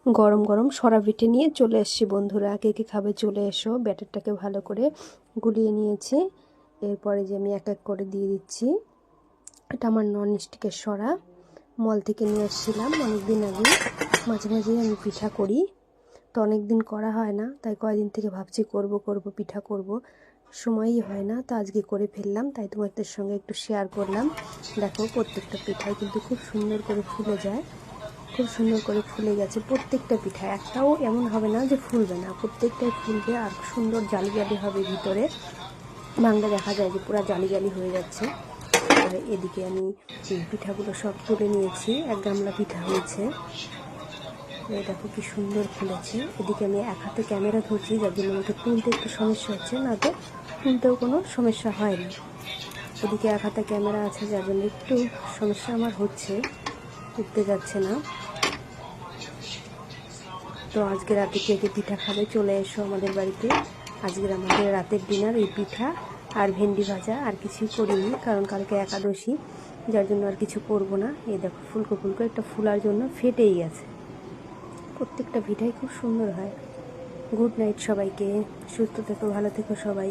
গরম গরম সরা পিঠে নিয়ে চলে এসেছি বন্ধুরা। কে কে খাবে চলে এসো। ব্যাটারটাকে ভালো করে গুলিয়ে নিয়েছি। এরপরে যে আমি এক এক করে দিয়ে দিচ্ছি। এটা আমার ননস্টিকের সরা, মল থেকে নিয়ে এসেছিলাম অনেক দিন আগে। মাঝে মাঝেই আমি পিঠা করি, তো অনেক দিন করা হয় না, তাই কয়েকদিন থেকে ভাবছি করব পিঠা করব, সময়ই হয় না। তো আজকে করে ফেললাম, তাই তোমাদের সঙ্গে একটু শেয়ার করলাম। দেখো প্রত্যেকটা পিঠাই কিন্তু খুব সুন্দর করে ফুলে যায়, খুব সুন্দর করে ফুলে গেছে প্রত্যেকটা পিঠা। একটাও এমন হবে না যে ফুলবে না, প্রত্যেকটাই ফুলবে আর সুন্দর জালি জালি হবে ভিতরে। ভাঙলে দেখা যায় যে পুরো জালি জালি হয়ে যাচ্ছে। আর এদিকে আমি পিঠাগুলো সব তুলে নিয়েছি, এক গামলা পিঠা হয়েছে। দেখো কি সুন্দর ফুলেছে। এদিকে আমি এক হাতে ক্যামেরা ধরছি, যার জন্য আমাকে তুলতে একটু সমস্যা হচ্ছে, না তো তুলতেও কোনো সমস্যা হয় না। এদিকে এক হাতে ক্যামেরা আছে, যার জন্য একটু সমস্যা আমার হচ্ছে, উঠতে যাচ্ছে না। তো আজকে রাতে কে কে পিঠা খাবে চলে এসো আমাদের বাড়িতে। আজকের আমাদের রাতের ডিনার এই পিঠা আর ভেন্ডি ভাজা, আর কিছুই করিনি কারণ কালকে একাদশী, যার জন্য আর কিছু করবো না। এই দেখো ফুলকো ফুলকো একটা ফুলার জন্য ফেটেই গেছে। প্রত্যেকটা পিঠাই খুব সুন্দর হয়। গুড নাইট সবাইকে, সুস্থ থেকো, ভালো থেকো সবাই।